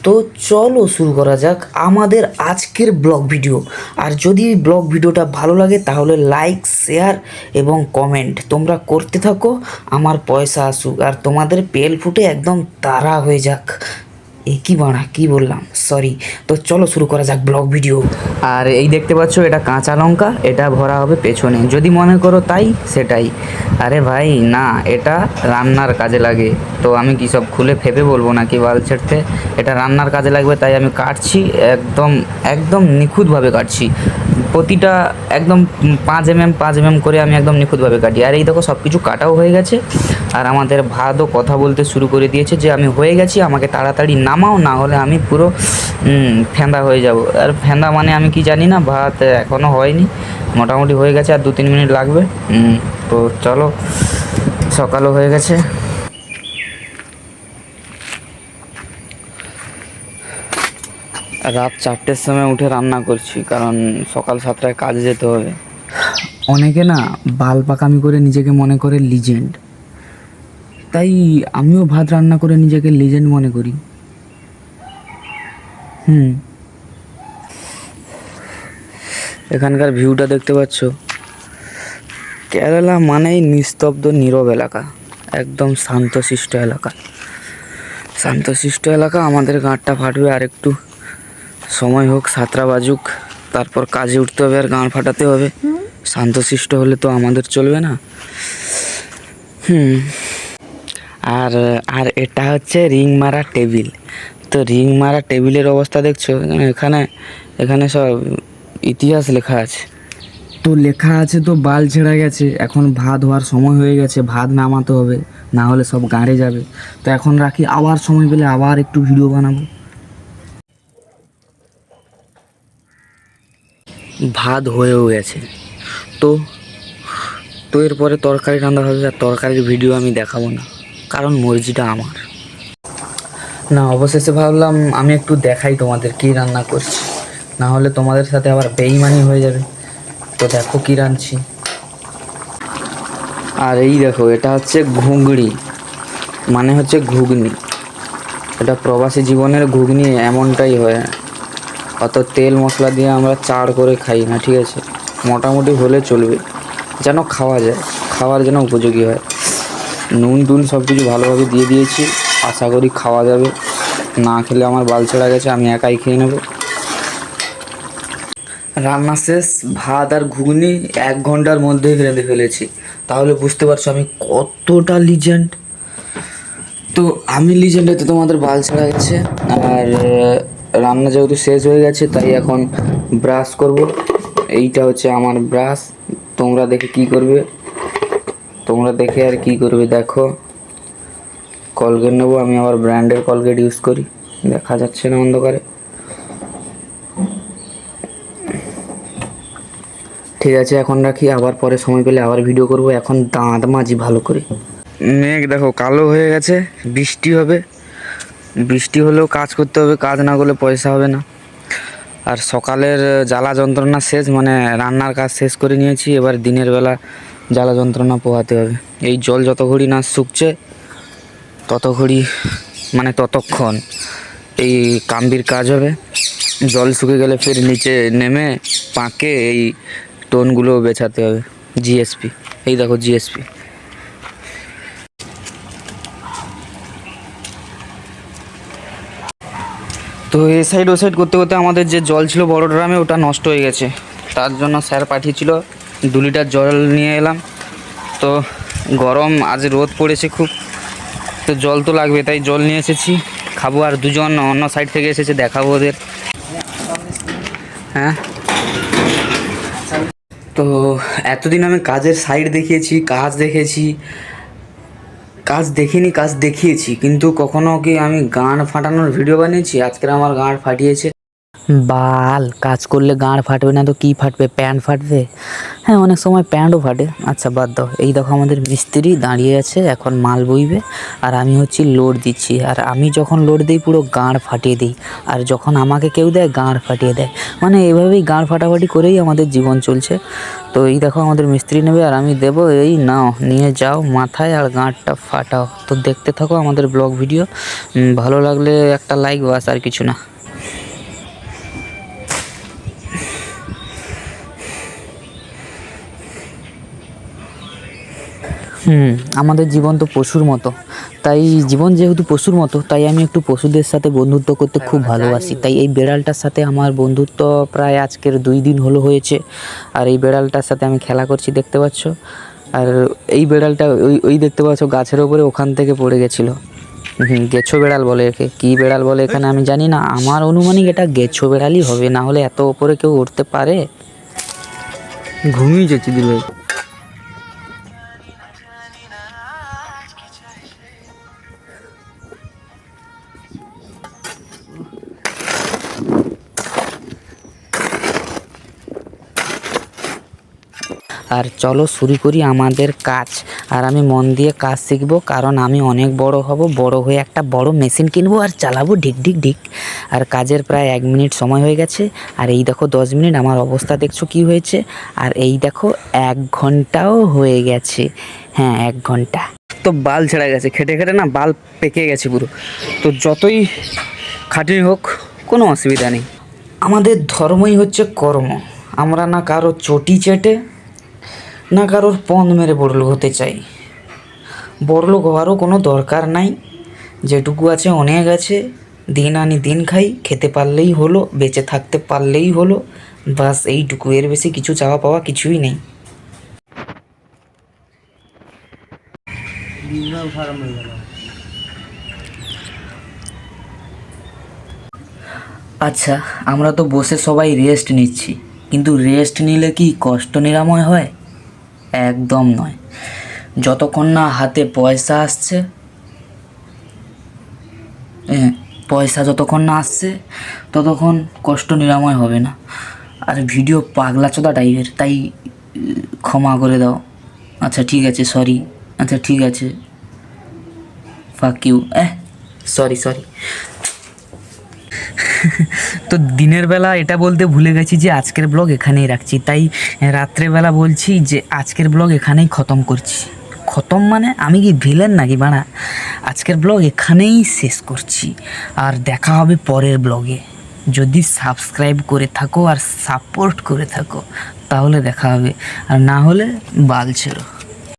তো চলো শুরু করা যাক আমাদের আজকের ব্লগ ভিডিও। আর যদি ব্লগ ভিডিওটা ভালো লাগে তাহলে লাইক, শেয়ার এবং কমেন্ট তোমরা করতে থাকো। আমার পয়সা আসুক আর তোমাদের পেল ফুটে একদম তারা হয়ে যাক। কি বাড়া কি বললাম, সরি। তো চলো শুরু করা যাক ব্লগ ভিডিও। আর এই দেখতে পাচ্ছ, এটা কাঁচা লঙ্কা, এটা ভরা হবে পেছনে, যদি মনে করো তাই সেটাই। আরে ভাই না, এটা রান্নার কাজে লাগে। তো আমি কি সব খুলে ফেপে বলবো নাকি বাল ছেড়তে? এটা রান্নার কাজে লাগবে, তাই আমি কাটছি একদম একদম নিখুঁতভাবে কাটছি। প্রতিটা একদম 5 mm করে আমি একদম নিখুঁতভাবে কাটি। আর এই দেখো সব কিছু কাটাও হয়ে গেছে। আর আমাদের ভাতও কথা বলতে শুরু করে দিয়েছে যে আমি হয়ে গেছি, আমাকে তাড়াতাড়ি নামাও, না হলে আমি পুরো ফেঁদা হয়ে যাব। আর ফেঁদা মানে আমি কি জানি না, ভাত এখনও হয়নি, মোটামুটি হয়ে গেছে, আর 2-3 মিনিট লাগবে। তো চলো, সকালও হয়ে গেছে। রাত 4টের সময় উঠে রান্না করছি, কারণ সকাল 7টায় কাজে যেতে হবে। অনেকে না বাল পাকামি করে নিজেকে মনে করে লিজেন্ড, তাই আমিও ভাত রান্না করে নিজেকে লিজেন্ড মনে করি। এখানকার ভিউটা দেখতে পাচ্ছ? কেরালা মানেই নিস্তব্ধ নীরব এলাকা, একদম শান্তশিষ্ট এলাকা। শান্তশিষ্ট এলাকা, আমাদের গাঁটটা ফাটবে আর একটু সময় হোক, 7টা বাজুক, তারপর কাজে উঠতে হবে আর গাঁট ফাটাতে হবে। শান্তশিষ্ট হলে তো আমাদের চলবে না। আর আর এটা হচ্ছে রিং মারা টেবিল। তো রিং মারা টেবিলের অবস্থা দেখছো? এখানে এখানে সব ইতিহাস লেখা আছে। তো লেখা আছে তো বাল ছেড়ে গেছে, এখন ভাত হওয়ার সময় হয়ে গেছে, ভাত নামাতে হবে, না হলে সব গাঁড়ে যাবে। তো এখন রাখি, আবার সময় পেলে আবার একটু ভিডিও বানাবো। ভাত হয়েও গেছে, তো তো এরপরে তরকারি রান্না হবে। আর তরকারির ভিডিও আমি দেখাবো না, কারণ মর্জিটা আমার না। অবশেষে ভাবলাম আমি একটু দেখাই তোমাদের কী রান্না করছি, না হলে তোমাদের সাথে আবার বেইমানি হয়ে যাবে। তো দেখো কী রাঁধছি। আর এই দেখো, এটা হচ্ছে ঘুগনি, মানে হচ্ছে ঘুগনি। এটা প্রবাসী জীবনের ঘুগনি এমনটাই হয়। অত তেল মশলা দিয়ে আমরা চাড় করে খাই না, ঠিক আছে? মোটামুটি হলে চলবে, যেন খাওয়া যায়, খাওয়ার যেন উপযোগী হয়। নুন টুন সব কিছু ভালোভাবে দিয়ে দিয়েছি, আশা করি খাওয়া যাবে। না খেলে আমার বাল ছেড়া গেছে, আমি একাই খেয়ে নেব। রান্না শেষ, ভাত আর ঘুগনি 1 ঘন্টার মধ্যেই রেঁধে ফেলেছি। তাহলে বুঝতে পারছো আমি কতটা লিজেন্ড। তো আমি লিজেন্ড হতে তোমাদের বাল ছেড়া গেছে। আর রান্না যেহেতু শেষ হয়ে গেছে, তাই এখন ব্রাশ করব। এইটা হচ্ছে আমার ব্রাশ। তোমরা দেখে কি করবে? তোমরা দেখে আর কি করবে দেখো। কলগেট নেবো, আমি আবার ব্র্যান্ডের কলগেট ইউজ করি, দেখা যাচ্ছে না অন্ধকারে। ঠিক আছে, এখন রাখি, আবার পরে সময় পেলে আবার ভিডিও করব। এখন দাঁত মাজি ভালো করে। মেঘ দেখো কালো হয়ে গেছে, বৃষ্টি হবে। বৃষ্টি হলেও কাজ করতে হবে, কাজ না করলে পয়সা হবে না। আর সকালের জ্বালা যন্ত্রণা শেষ, মানে রান্নার কাজ শেষ করে নিয়েছি। এবার দিনের বেলা জ্বালা যন্ত্রণা পোহাতে হবে। এই জল যত ঘড়ি না শুকছে তত ঘড়ি, মানে ততক্ষণ এই কাম্বির কাজ হবে। জল শুকে গেলে ফের নিচে নেমে পাঁকে এই টোনগুলো বেছাতে হবে। জিএসপি, এই দেখো জিএসপি। তো এ সাইড ও সাইড করতে করতে আমাদের যে জল ছিল বড় ড্রামে, ওটা নষ্ট হয়ে গেছে। তার জন্য স্যার পাঠিয়েছিল 2 লিটার জল নিয়ে এলাম। তো গরম, আজ রোদ পড়েছে খুব, তো জল তো লাগবে, তাই জল নিয়ে এসেছি, খাবো। আর দুজন অন্য সাইড থেকে এসেছে, দেখাবো ওদের। হ্যাঁ, তো এতদিন আমি কাজের সাইড দেখিয়েছি, কাজ দেখেছি, কাজ দেখিনি, কাজ দেখিয়েছি, কিন্তু কখনো কি আমি গাঁট ফাটানোর ভিডিও বানিয়েছি? আজকের আমার গাঁট ফাটিয়েছে। বাল, কাজ করলে গাঁড় ফাটবে না তো কি ফাটবে? প্যান্ট ফাটবে। হ্যাঁ, অনেক সময় প্যান্টও ফাটে। আচ্ছা বাদ দাও। এই দেখো আমাদের মিস্ত্রি দাঁড়িয়ে আছে, এখন মাল বইবে আর আমি হচ্ছি লোড দিচ্ছি। আর আমি যখন লোড দিই পুরো গাঁড় ফাটিয়ে দিই, আর যখন আমাকে কেউ দেয় গাঁড় ফাটিয়ে দেয়। মানে এভাবেই গাঁড় ফাটাফাটি করেই আমাদের জীবন চলছে। তো এই দেখো আমাদের মিস্ত্রি নেবে আর আমি দেবো। এই নাও, নিয়ে যাও মাথায় আর গাঁটটা ফাটাও। তো দেখতে থাকো আমাদের ব্লগ ভিডিও। ভালো লাগলে একটা লাইক, বাস আর কিছু না। আমাদের জীবন তো পশুর মতো, তাই জীবন যেহেতু পশুর মতো, তাই আমি একটু পশুদের সাথে বন্ধুত্ব করতে খুব ভালোবাসি। তাই এই বেড়ালটার সাথে আমার বন্ধুত্ব প্রায় আজকের 2 দিন হলো হয়েছে। আর এই বেড়ালটার সাথে আমি খেলা করছি, দেখতে পাচ্ছ। আর এই বেড়ালটা ওই দেখতে পাচ্ছ গাছের ওপরে, ওখান থেকে পড়ে গেছিলো। গেছো বেড়াল বলে একে, কী বেড়াল বলে এখানে আমি জানি না। আমার অনুমানিক এটা গেছো বেড়ালই হবে, না হলে এত ওপরে কেউ উঠতে পারে? ঘুমিয়ে যাচ্ছি দিল। আর চলো শুরু করি আমাদের কাজ। আর আমি মন দিয়ে কাজ শিখবো, কারণ আমি অনেক বড় হব, বড় হয়ে একটা বড় মেশিন কিনবো আর চালাবো ঢিক ঢিক ঢিক। আর কাজের প্রায় 1 মিনিট সময় হয়ে গেছে। আর এই দেখো 10 মিনিট, আমার অবস্থা দেখছো কি হয়েছে। আর এই দেখো 1 ঘন্টাও হয়ে গেছে। হ্যাঁ, 1 ঘন্টা। তো বাল ছেড়ে গেছে, খেটে খেটে না বাল পেকে গেছে পুরো। তো যতই খাটনি হোক কোনো অসুবিধা নেই। আমাদের ধর্মই হচ্ছে কর্ম। আমরা না কারো চটি চেটে, না কারোর পণ মেরে বড়লোক হতে চাই। বড়লোক হওয়ারও কোনো দরকার নাই। যেটুকু আছে অনেক আছে। দিন আনি দিন খাই, খেতে পারলেই হলো, বেঁচে থাকতে পারলেই হলো। বাস এইটুকু, এর বেশি কিছু চাওয়া পাওয়া কিছুই নেই। আচ্ছা, আমরা তো বসে সবাই রেস্ট নিচ্ছি, কিন্তু রেস্ট নিলে কি কষ্ট নিরাময় হয়? একদম নয়। যতক্ষণ না হাতে পয়সা আসছে, পয়সা যতক্ষণ না আসছে ততক্ষণ কষ্ট নিরাময় হবে না। আর ভিডিও পাগলাচোদা টাইপের, তাই ক্ষমা করে দাও। আচ্ছা ঠিক আছে, সরি। আচ্ছা ঠিক আছে, ফাক ইউ। সরি। তো দিনের বেলা এটা বলতে ভুলে গেছি যে আজকের ব্লগ এখানেই রাখছি, তাই রাত্রেবেলা বলছি যে আজকের ব্লগ এখানেই খতম করছি। খতম মানে আমি কি ভিলেন নাকি বাড়া? আজকের ব্লগ এখানেই শেষ করছি। আর দেখা হবে পরের ব্লগে। যদি সাবস্ক্রাইব করে থাকো আর সাপোর্ট করে থাকো তাহলে দেখা হবে, আর না হলে বাল ছেড়ো।